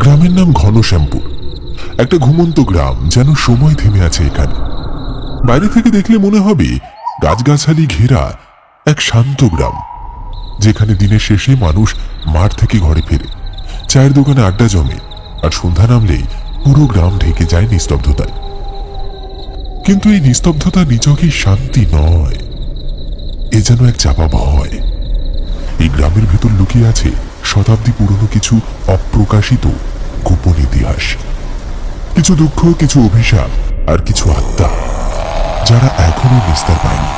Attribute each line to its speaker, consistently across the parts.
Speaker 1: গ্রামের নাম ঘনশ্যামপুর। একটা ঘুমন্ত গ্রাম, যেন সময় থেমে আছে এখানে। বাইরে থেকে দেখলে মনে হবে গাছগাছালি ঘেরা এক শান্ত গ্রাম, যেখানে দিনের শেষে মানুষ মাঠ থেকে ঘরে ফেরে, চায়ের দোকানে আড্ডা জমে, আর সন্ধ্যা নামলেই পুরো গ্রাম ঢেকে যায় নিস্তব্ধতায়। কিন্তু এই নিস্তব্ধতা নিছকই শান্তি নয়, এ যেন এক চাপা ভয়। এই গ্রামের ভেতর লুকিয়ে আছে শতাব্দী পুরনো কিছু অপ্রকাশিত গোপন ইতিহাস, কিছু দুঃখ, কিছু অভিশাপ, আর কিছু আত্মা যারা এখনো নিস্তার পায়নি।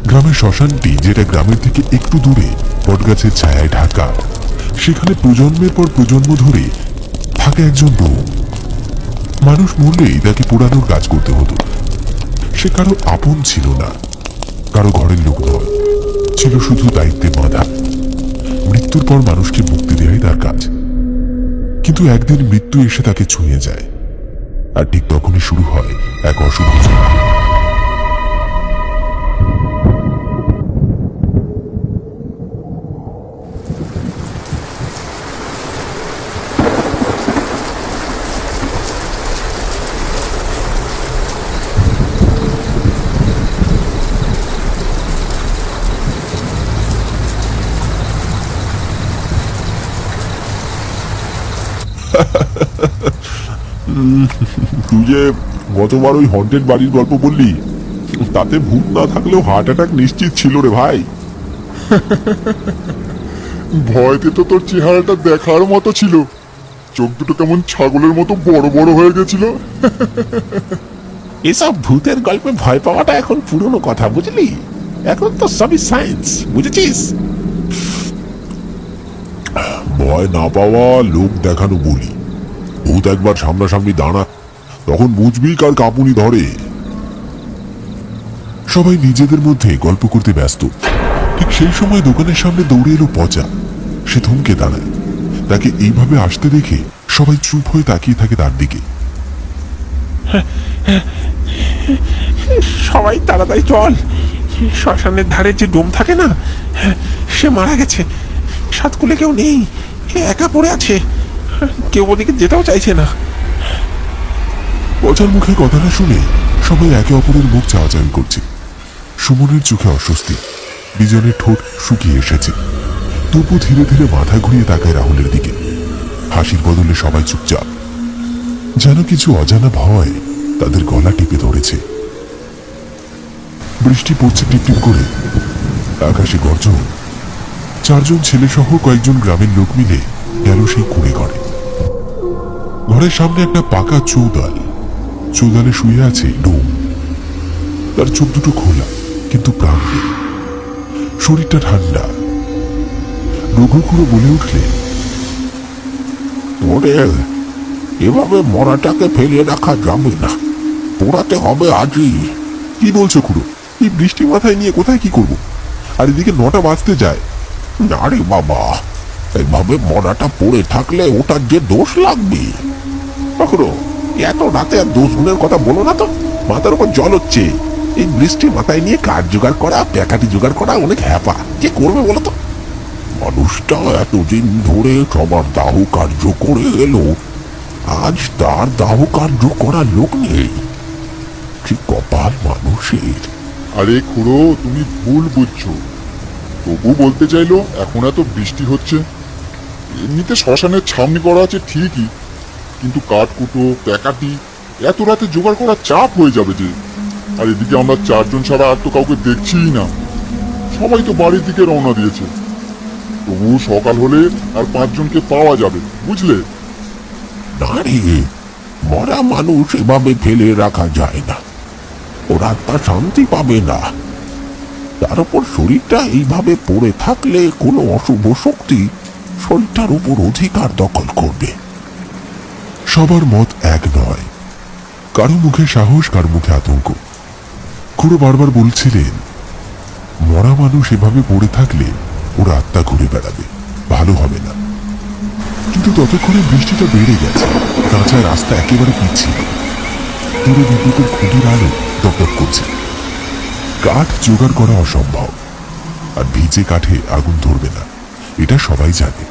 Speaker 1: গ্রামের শ্মশানটি, যেটা গ্রামের থেকে একটু দূরে বটগাছের ছায়ায় ঢাকা, সেখানে প্রজন্মের পর প্রজন্ম ধরে থাকে একজন লোক। মানুষ মরলেই তাকে পোড়ানোর কাজ করতে হতো। সে কারো আপন ছিল না, কারো ঘরের লোক নয়, ছিল শুধু দায়িত্বে বাঁধা। মৃত্যুর পর মানুষকে মুক্তি দেয়াই তার কাজ। কিন্তু একদিন মৃত্যু এসে তাকে ছুঁয়ে যায়, আর ঠিক তখনই শুরু হয় এক অশুভ চক্র।
Speaker 2: তুই যে গতবার ওই হন্টেড বাড়ির গল্প বললি, তাতে ভূত না থাকলেও হার্ট অ্যাটাক নিশ্চিত ছিল রে ভাই।
Speaker 3: ভয়তে তো তোর চেহারাটা দেখার মতো ছিল, চোখ দুটো কেমন ছাগলের মতো বড় বড় হয়ে গেছিল।
Speaker 2: এসব ভূতের গল্পে ভয় পাওয়াটা এখন পুরনো কথা, বুঝলি? এখন তো সবই সায়েন্স, বুঝেছিস? ভয় না পাওয়া লোক দেখানো বলি। ভূত একবার সামনাসামনি দাঁড়া, তখন বুঝবি কার কাঁপুনি ধরে।
Speaker 1: সবাই নিজেদের মধ্যে গল্প করতে ব্যস্ত। ঠিক সেই সময় দোকানের সামনে দৌড়ে এলো পচা। সে থমকে দাঁড়ায়। তাকে এইভাবে আসতে দেখে সবাই চুপ হয়ে তাকিয়ে থাকে তার দিকে।
Speaker 4: সবাই তাড়াতাড়ি চল, শ্মশানের ধারে যে ডোম থাকে না, সে মারা গেছে। সাতকুলে কেউ নেই, একা পড়ে আছে, কেউ ওদিকে যেতেও চাইছে না।
Speaker 1: পচার মুখে কথাটা শুনে সবাই একে অপরের মুখ চাওয়াচাওয়ি করছে। সুমনের চোখে অস্বস্তি, বিজনের ঠোঁট শুকিয়ে এসেছে। তবু ধীরে ধীরে মাথা ঘুরিয়ে তাকায় রাহুলের দিকে। হাসির বদলে সবাই চুপচাপ, যেন কিছু অজানা ভয় তাদের গলা টিপে ধরেছে। বৃষ্টি পড়ছে টিপটিপ করে, আকাশে গর্জন। চারজন ছেলে সহ কয়েকজন গ্রামের লোক মিলে গেল সেই কুড়ে ঘরে। ঘরের সামনে একটা পাকা চৌদাল, চৌদালে শুয়ে আছে ডোম। তার চোখ দুটো খোলা, কিন্তু প্রাণ নেই। শরীরটা ঠান্ডা। রঘুকুড়ো বলে উঠলে,
Speaker 2: ওরে, এভাবে মরাটাকে ফেলে রাখা যাবে না, পোড়াতে হবে আজই।
Speaker 1: কি বলছো খুড়ো? এই বৃষ্টি মাথায় নিয়ে কোথায় কি করব? আর এদিকে 9টা বাজতে যায়।
Speaker 2: না রে বাবা, এইভাবে মরাটা পড়ে থাকলে ওটার যে দোষ লাগবে। কখনো এত রাতে আর দোষ গুণের কথা বলো না তো, মাথার উপর জল হচ্ছে। এই বৃষ্টি মাথায় নিয়ে কাঠ জোগাড় করা, প্যাকাটি জোগাড় করা অনেক হ্যাপা। কে করবে বলো তো? মানুষটা এতদিন ধরে সবার দাহ কার্য করে এলো, আজ তার দাহ কার্য করার লোক নেই। ঠিক কপাল মানুষের।
Speaker 3: আরে খুড়ো, তুমি ভুল বুঝছো। তবু বলতে চাইলো, এখন এত বৃষ্টি হচ্ছে, এমনিতে শ্মশানের ছাউনি করা আছে ঠিকই, কিন্তু কাঠকুটো প্যাকাটি এত রাতে জোগাড় করা চাপ হয়ে যাবে যে। আর এদিকে আমরা চারজন ছাড়া আর তো কাউকে দেখছিই না, সবাই তো বাড়ির দিকে রওনা দিয়েছে। তবু সকাল হলে আর 5 জনকে পাওয়া যাবে, বুঝলে?
Speaker 2: না রে, মরা মানুষ এভাবে ফেলে রাখা যায় না, ওরা তা শান্তি পাবে না। তার উপর শরীরটা এইভাবে পড়ে থাকলে কোনো অশুভ শক্তি শরীরটার উপর অধিকার দখল করবে।
Speaker 1: সবার মত এক নয়। কারো মুখে সাহস, কারো মুখে আতঙ্ক। খুড়ো বারবার বলছিলেন, মরা মানুষ এভাবে পড়ে থাকলে ওর আত্মা ঘুরে বেড়াবে, ভালো হবে না। কিন্তু ততক্ষণে বৃষ্টিটা বেড়ে গেছে, কাঁচা রাস্তা একেবারে পিচ্ছিল। দূরে বিদ্যুতের খুঁটির আলো দপদপ করছে। কাঠ জোগাড় করা অসম্ভব, আর ভিজে কাঠে আগুন ধরবে না, এটা সবাই জানে।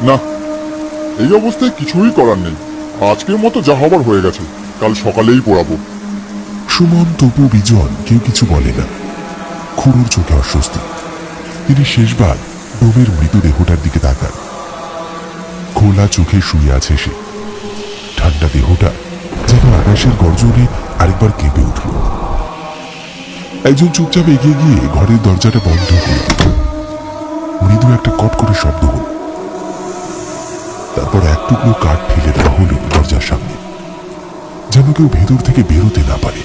Speaker 3: না, এই অবস্থায় কিছুই করার নেই। আজকের মতো যা হবার হয়ে গেছে, কাল সকালেই পোড়াবো।
Speaker 1: সুমন, তপু, বিজন কেউ কিছু বলে না। খুড়োর চোখে অস্বস্তি। তিনি শেষবার ডোমের মৃতদেহটার দিকে তাকান। খোলা চোখে শুয়ে আছে সে। ঠান্ডা দেহটা যেন আকাশের গর্জনে আরেকবার কেঁপে উঠল। একজন চুপচাপ এগিয়ে গিয়ে ঘরের দরজাটা বন্ধ করে দিল। মৃদু একটা কট করে শব্দ হল। তারপর এক টুকরো কাঠ ফেলে দেওয়া হলো দরজার সামনে, যেন কেউ ভেতর থেকে বেরোতে না পারে।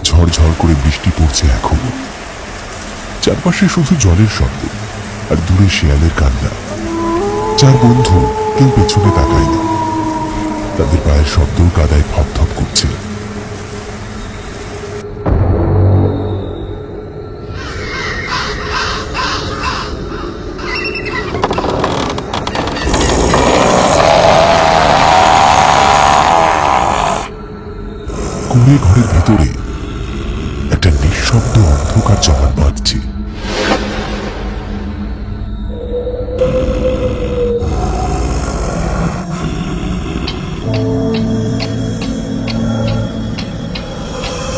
Speaker 1: ঝড় করে বৃষ্টি পড়ছে এখনো। চারপাশে শুধু জলের শব্দ আর দূরে শেয়ালের কান্না। চার বন্ধু কেউ পেছনে তাকায় না। তাদের পায়ের শব্দ কাদায় থপথপ করছে। কুঁড়ে ঘরের ভিতরে একটা নিঃশব্দ অন্ধকার জমান বাঁধছে।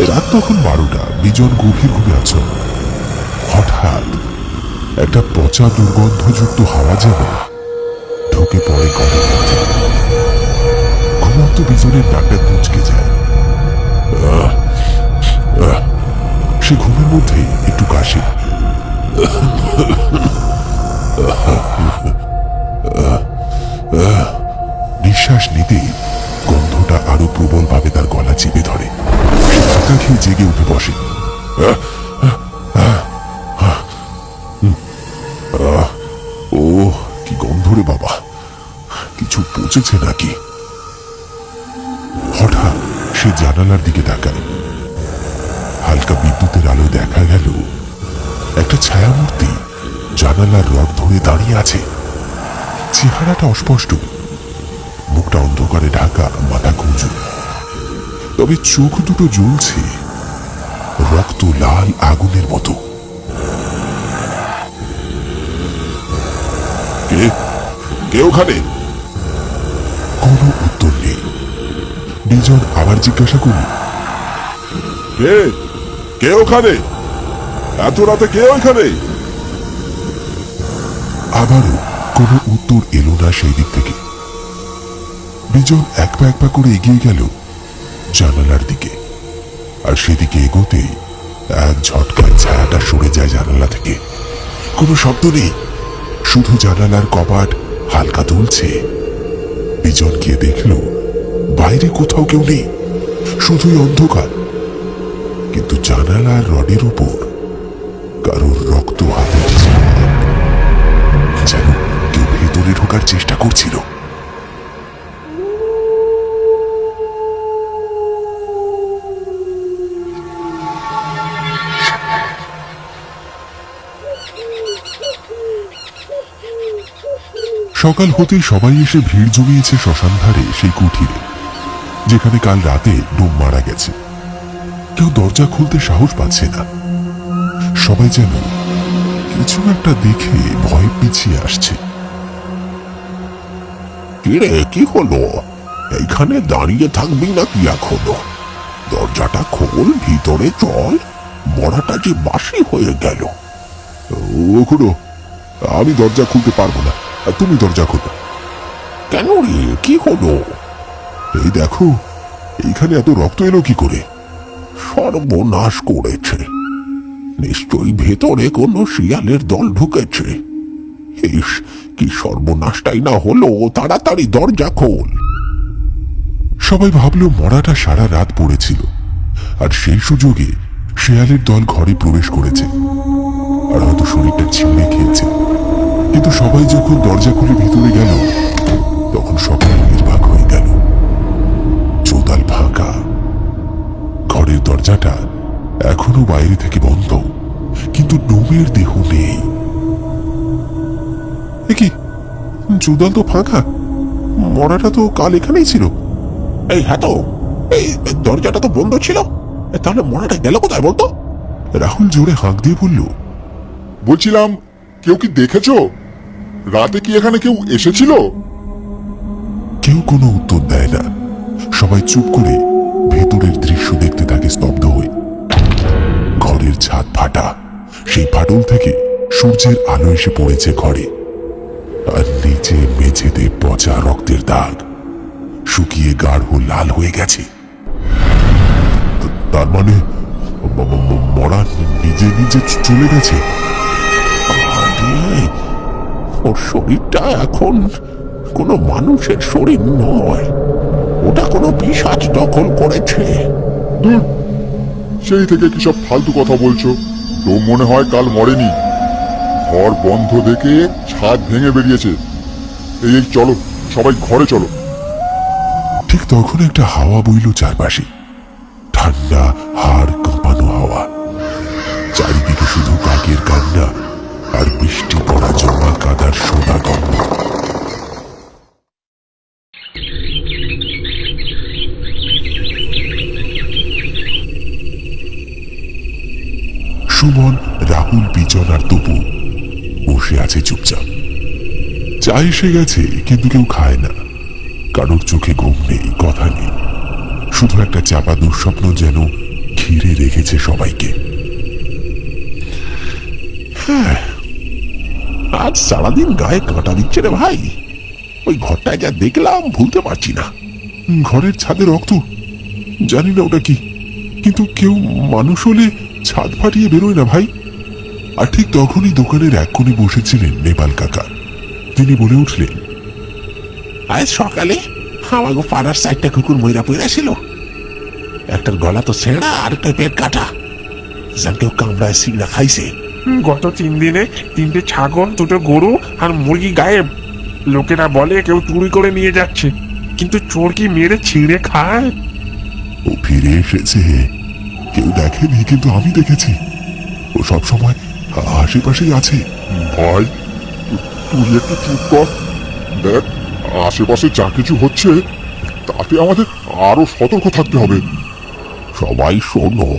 Speaker 1: রাত তখন 12টা। বিজন গভীর ঘুমে আছো। হঠাৎ একটা পচা দুর্গন্ধযুক্ত হাওয়া যেন ঢুকে পড়ে ঘরের মধ্যে। ঘুমন্ত বিজনের নাকটা কুঁচকে যায়। সে ঘুমের মধ্যে একটু কাশে। নিঃশ্বাস নিতে গন্ধটা আরো প্রবল ভাবে তার গলা চেপে ধরে। সে ধাক্কা খেয়ে জেগে উঠে বসে। ও কি গন্ধ রে বাবা, কিছু পচেছে নাকি? হঠাৎ সে জানালার দিকে তাকায়। হালকা বিদ্যুতের আলো দেখা গেল একটা ছায়ামূর্তি জানালার রড ধরে দাঁড়িয়ে আছে। চেহারাটা অস্পষ্ট, মুখটা অন্ধকারে ঢাকা, মাথা গুঁজো, তবে চোখ দুটো জ্বলছে রক্ত লাল আগুনের মতো। কে ওখানে? কোনো উত্তর নেই। বিজন আবার জিজ্ঞাসা করল, কে ওখানে? এত রাতে কে ওখানে? আবারও কোনো উত্তর এলো না সেই দিক থেকে। বিজন এক পা করে এগিয়ে গেল জানালার দিকে, আর সেদিকে এগোতেই এক ঝটকায় ছায়াটা সরে যায় জানালা থেকে। কোনো শব্দ নেই, শুধু জানালার কপাট হালকা দুলছে। বিজন গিয়ে দেখল বাইরে কোথাও কেউ নেই, শুধুই অন্ধকার। কিন্তু জানালার রডের উপর কারোর রক্ত হাতের ছাপ, যেন কেউ ভেতরে ঢোকার চেষ্টা করছিল। সকাল হতেই সবাই এসে ভিড় জমিয়েছে শ্মশান ধারে সেই কুঠিরে, যেখানে কাল রাতে ডোম মারা গেছে। কেউ দরজা খুলতে সাহস পাচ্ছে না। সবাই যেন কিছু একটা দেখে ভয় পিছিয়ে আসছে।
Speaker 2: কিরে, কি হলো? এইখানে দাঁড়িয়ে থাকবি নাকি এখনো? দরজাটা খোল, ভিতরে চল। মরাটা যে বাসি হয়ে গেল।
Speaker 1: ও খুড়ো, আমি দরজা খুলতে পারবো না, আর তুমি দরজা খোলো।
Speaker 2: কেন রে, কি হলো?
Speaker 1: এই দেখো, এইখানে এত রক্ত এলো কি করে?
Speaker 2: সর্বনাশ করেছে। নিশ্চয়ই ভেতরে কোনো শিয়ালের দল ঢুকেছে। ইস, কি সর্বনাশটাই না হলো! তাড়াতাড়ি দরজা খোল।
Speaker 1: সবাই ভাবলো মরাটা সারা রাত পড়েছিল, আর সেই সুযোগে শেয়ালের দল ঘরে প্রবেশ করেছে, আর হয়তো শরীরটা ছিঁড়ে খেয়েছে। কিন্তু সবাই যখন দরজা খুলে ভিতরে গেল, তখন সকলে নির্বাক হয়ে গেল। চৌতাল ফাঁকা, ঘরের দরজাটা এখনো বাইরে থেকে বন্ধ, কিন্তু ডোমের দেহ নেই। চুদাল তো ফাঁকা, মরাটা তো কাল এখানেই ছিল।
Speaker 2: এই হ্যাঁ তো, এই দরজাটা তো বন্ধ ছিল, তাহলে মরাটা গেল কোথায় বলতো?
Speaker 1: রাহুল জোরে হাঁক দিয়ে বলল,
Speaker 3: বলছিলাম, কেউ কি দেখেছো? রাতে কি এখানে কেউ এসেছিল?
Speaker 1: কেউ কোনো উত্তর দেয় না। সবাই চুপ করে ভেতরের দৃশ্য দেখতে থাকে স্তব্ধ হয়ে। ঘরের ছাদ ফাটা, সেই ফাটল থেকে সূর্যের আলো এসে পড়েছে ঘরে, আর নিচে মেঝেতে পচা রক্তের দাগ শুকিয়ে গাঢ় লাল হয়ে গেছে। তার মানে মরা নিজে নিজে চলে গেছে।
Speaker 2: আরে, ওর শরীরটা এখন কোনো মানুষের শরীর নয়, ওটা কোনো পিশাচ দখল করেছে।
Speaker 3: দূর, সেই থেকে কি সব ফালতু কথা বলছো? ডোম মনে হয় কাল মরেনি। ঘর বন্ধ দেখে ছাদ ভেঙে বেরিয়েছে। এই এই চলো, সবাই ঘরে চলো।
Speaker 1: ঠিক তখন একটা হাওয়া বইল চারপাশে, ঠান্ডা হাড় কাঁপানো হাওয়া। চারিদিকে শুধু কাকের কান্না আর বৃষ্টি পড়া জমা কাদার সোনা গন্ধ। সুমন, রাহুল, বিজন আর তপু বসে আছে চুপচাপ। চা এসে গেছে, কিন্তু কেউ খায় না। কারোর চোখে ঘুম নেই, কথা নেই, শুধু একটা চাপা দুঃস্বপ্ন যেন ঘিরে রেখেছে সবাইকে।
Speaker 2: আজ সারাদিন গায়ে কাঁটা দিচ্ছে রে ভাই। ওই ঘরটায় যা দেখলাম ভুলতে পারছি না।
Speaker 1: ঘরের ছাদে রক্ত, জানি না ওটা কি, কিন্তু কেউ মানুষ হলে ছাদ ফাটিয়ে বেরোয় না ভাই। আর ঠিক তখনই দোকানের এক কোণে বসেছিলেন নেপাল কাকা। তিনি বলে উঠলেন,
Speaker 2: আজ সকালে আমাকে পাড়ার সাইডটা কুকুর ময়রা পয়রা ছিল। একটার গলা তো ছেঁড়া আর একটা পেট কাটা, যেন কেউ কামড়ায় সিগনা খাইছে।
Speaker 4: গত 3 দিনে 3টে ছাগল, 2টো গরু আর মুরগি গায়েব। লোকেরা বলে কেউ চুরি করে নিয়ে যাচ্ছে, কিন্তু চোর কি মেরে ছিঁড়ে খায়?
Speaker 1: ও ফিরে এসেছে, কেউ দেখেনি কিন্তু আমি দেখেছি। ও সব সময় আশেপাশেই আছে।
Speaker 3: ভাই, তুই একটু চুপ কর। দেখ, আশেপাশে যা কিছু হচ্ছে তাতে আমাদের আরো সতর্ক থাকতে হবে।
Speaker 2: সবাই শোনো,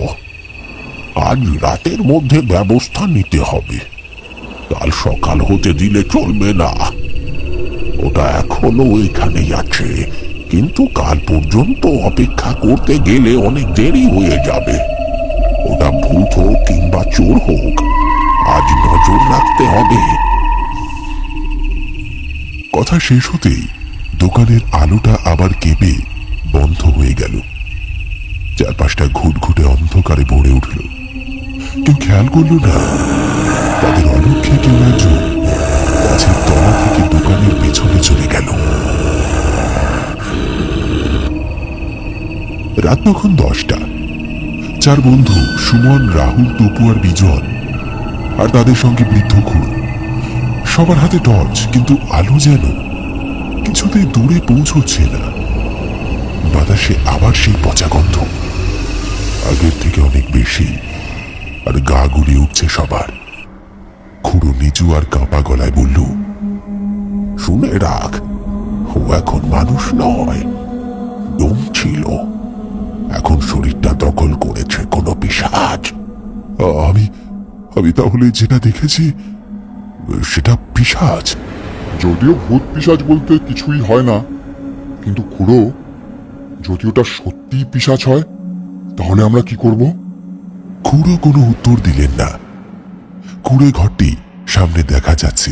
Speaker 2: আজ রাতের মধ্যে ব্যবস্থা নিতে হবে। কাল সকাল হতে দিলে চলবে না। ওটা এখনো এখানেই আছে, কিন্তু কাল পর্যন্ত অপেক্ষা করতে গেলে অনেক দেরি হয়ে যাবে। ওটা ভূত হোক কিংবা চোর হোক, আজ নজর রাখতে হবে।
Speaker 1: কথা শেষ হতেই দোকানের আলোটা আবার কেঁপে বন্ধ হয়ে গেল। চারপাশটা ঘুটঘুটে অন্ধকারে ভরে উঠল। কেউ খেয়াল করল না, তাদের অলক্ষ্যে কেউ একজন গাছের তলা থেকে দোকানের পেছনে চলে গেল। রাত তখন 10টা। 4 বন্ধু সুমন, রাহুল, তপু আর বিজন, আর তাদের সঙ্গে বৃদ্ধ খুন। সবার হাতে টর্চ, কিন্তু আলো যেন কিছুতেই দূরে পৌঁছচ্ছে না। বাতাসে আবার সেই পচা গন্ধ, আগের থেকে অনেক বেশি, আর গা গুলিয়ে উঠছে সবার। খুঁড়ো নিচু আর কাঁপা গলায় বলল,
Speaker 2: শুনে রাখ, ও এখন মানুষ নয়, ডোম ছিল। এখন শরীরটা দখল করেছে কোনো পিশাচ।
Speaker 1: আমি আমি তাহলে যেটা দেখেছি সেটা পিশাচ।
Speaker 3: যদিও ভূত পিশাচ বলতে কিছুই হয় না, কিন্তু খুড়ো, যদি ওটা সত্যি পিশাচ হয় তাহলে আমরা কি করব?
Speaker 1: খুঁড়ো কোনো উত্তর দিলেন না। কুঁড়ে ঘরটি সামনে দেখা যাচ্ছে।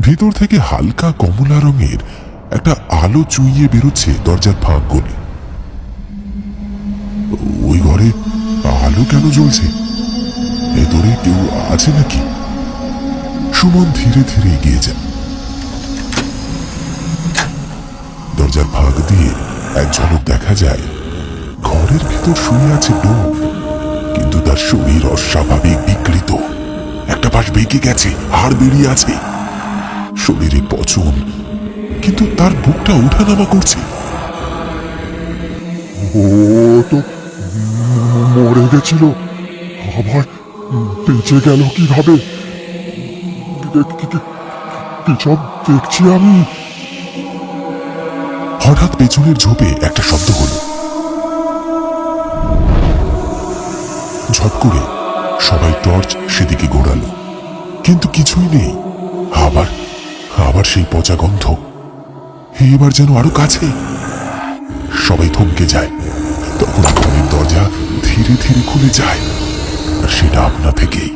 Speaker 1: ভেতর থেকে হালকা কমলা রঙের একটা আলো চুইয়ে বেরোচ্ছে দরজার ফাঁক গলে। ওই ঘরে আলো কেন জ্বলছে? ভেতরে কেউ আছে নাকি? সুমন ধীরে ধীরে এগিয়ে যায়। দরজার ফাঁক দিয়ে এক ঝলক দেখা যায়, ঘরের ভেতর শুয়ে আছে ডোম, কিন্তু তার শরীর অস্বাভাবিক বিকৃত। একটা পাশ বেঁকে গেছে, হাড় বেরিয়ে আছে, শরীরে পচন, কিন্তু তার বুকটা ওঠানামা করছে।
Speaker 3: ও তো মরে গেছিল, আবার বেঁচে গেল কিভাবে? সব দেখছি আমি।
Speaker 1: হঠাৎ পেছনের ঝোপে একটা শব্দ হলো। ঝপ করে সবাই টর্চ সেদিকে ঘোরালো, কিন্তু কিছুই নেই। আবার আবার সেই পচা গন্ধ, এবার যেন আরো কাছে। সবাই থমকে যায়। তখন ঘরের দরজা ধীরে ধীরে খুলে যায়, আর সেটা আপনা থেকেই।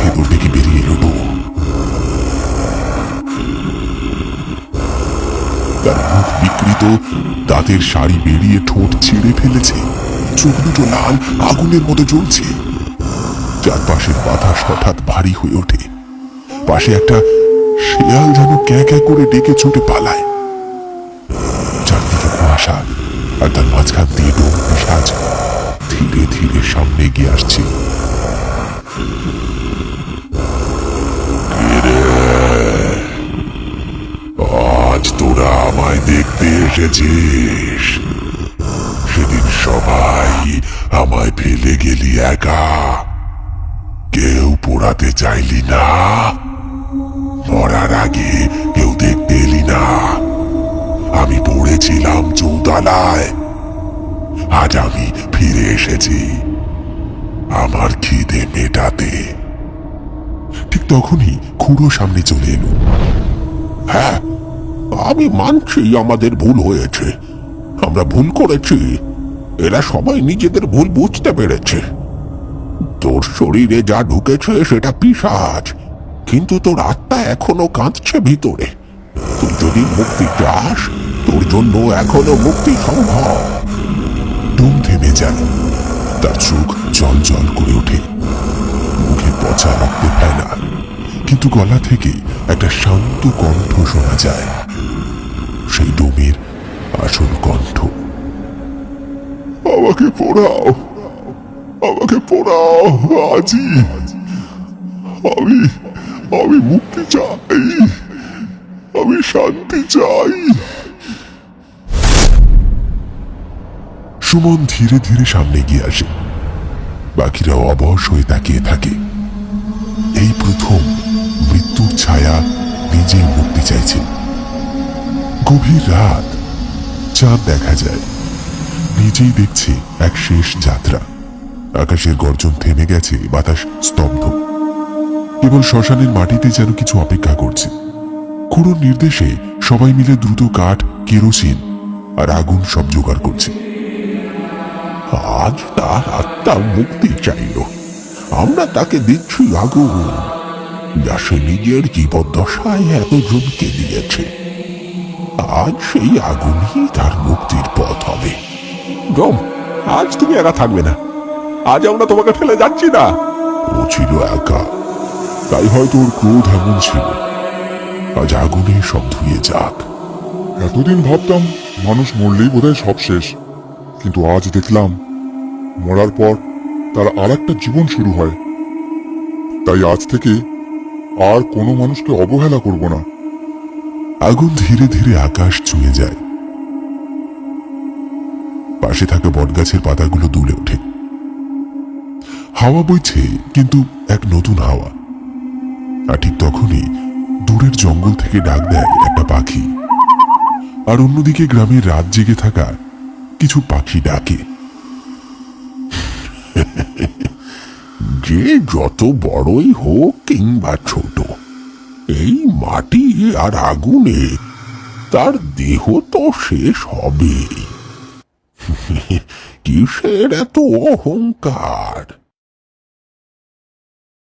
Speaker 1: ভেতর থেকে বেরিয়ে এলো ডোম। তার মুখ বিকৃত, দাঁতের শাড়ি বেরিয়ে ঠোঁট ছিঁড়ে ফেলেছে, চোখ দুটো লাল আগুনের মতো জ্বলছে। চারপাশের বাতাস হঠাৎ ভারী হয়ে ওঠে। পাশে একটা শেয়াল যেন ক্যাঁ ক্যাঁ করে ডেকে ছুটে পালায়। চারদিকে কুয়াশা, আর তার মাঝখান দিয়ে ডোম পিশাচ ধীরে ধীরে সামনে এগিয়ে আসছে। আজ তোরা আমায় দেখতে এসেছিস? সেদিন সবাই আমায় ফেলে গেলি একা, কেউ পোড়াতে চাইলি না, মরার আগে কেউ দেখতে এলি না। আমি পড়েছিলাম চৌতালায়, আজ আমি ফিরে এসেছি আমার খিদে মেটাতে। ঠিক তখনই খুড়ো সামনে চলে এলো।
Speaker 2: হ্যাঁ, আমি মানছি আমাদের ভুল হয়েছে, আমরা ভুল করেছি। এরা সবাই নিজেদের ভুল বুঝতে পেরেছে। তোর শরীরে যা ঢুকেছে সেটা পিশাচ, কিন্তু তোর আত্মা এখনো কাঁদছে ভিতরে। তুই যদি মুক্তি চাস, তোর জন্য এখনো মুক্তি সম্ভব।
Speaker 1: ডোম থেমে যায়, তার চোখ জল জল করে ওঠে, মুখে পচা রক্তে ফেলা, কিন্তু গলা থেকে একটা শান্ত কণ্ঠ শোনা যায়, সেই ডোমের আসল কণ্ঠ।
Speaker 3: আমাকে পোড়াও, আমাকে পোড়াও আজই। আমি আমি মুক্তি চাই, আমি শান্তি চাই।
Speaker 1: সুমন ধীরে ধীরে সামনে গিয়ে আসে। বাকিরাও অবশ হয়ে তাকিয়ে থাকে। এই প্রথম মৃত্যুর ছায়া নিজেই মুক্তি চাইছে। গভীর রাত, চাঁদ দেখা যায়, নিজেই দেখছে এক শেষ যাত্রা। আকাশের গর্জন থেমে গেছে, বাতাস স্তব্ধ, কেবল শ্মশানের মাটিতে যেন কিছু অপেক্ষা করছে। খুড়োর নির্দেশে সবাই মিলে দ্রুত কাঠ, কেরোসিন আর আগুন সব জোগাড় করছে।
Speaker 2: আজ তার আত্মা মুক্তি চাইল, আমরা তাকে দিচ্ছি আগুন, যা সে নিজের জীবদ্দশায় এতজনকে দিয়েছে। আজ সেই আগুনই তার মুক্তির পথ হবে।
Speaker 4: ডোম, আজ তুমি একা থাকবে না, আজ আমরা তোমাকে ফেলে যাচ্ছি না।
Speaker 1: ও ছিল একা, তাই হয়তো ওর ক্রোধ এমন ছিল। আজ আগুনে সব ধুয়ে যাক।
Speaker 3: এতদিন ভাবতাম মানুষ মরলেই বোধহয় সব শেষ, কিন্তু আজ দেখলাম মরার পর তার আর একটা জীবন শুরু হয়। তাই আজ থেকে আর কোনো মানুষকে অবহেলা করব না।
Speaker 1: আগুন ধীরে ধীরে আকাশ ছুঁয়ে যায়। পাশে থাকা বটগাছের পাতাগুলো দুলে ওঠে। হাওয়া বইছে, কিন্তু এক নতুন হাওয়া। আর ঠিক তখনই দূরের জঙ্গল থেকে ডাক দেয় একটা পাখি। আর অন্যদিকে গ্রামের রাত জেগে থাকা কিছু পাখি ডাকে।
Speaker 2: যে যত বড়ই হোক কিংবা ছোট, এই মাটি আর আগুনে তার দেহ তো শেষ হবে। কিসের এত অহংকার?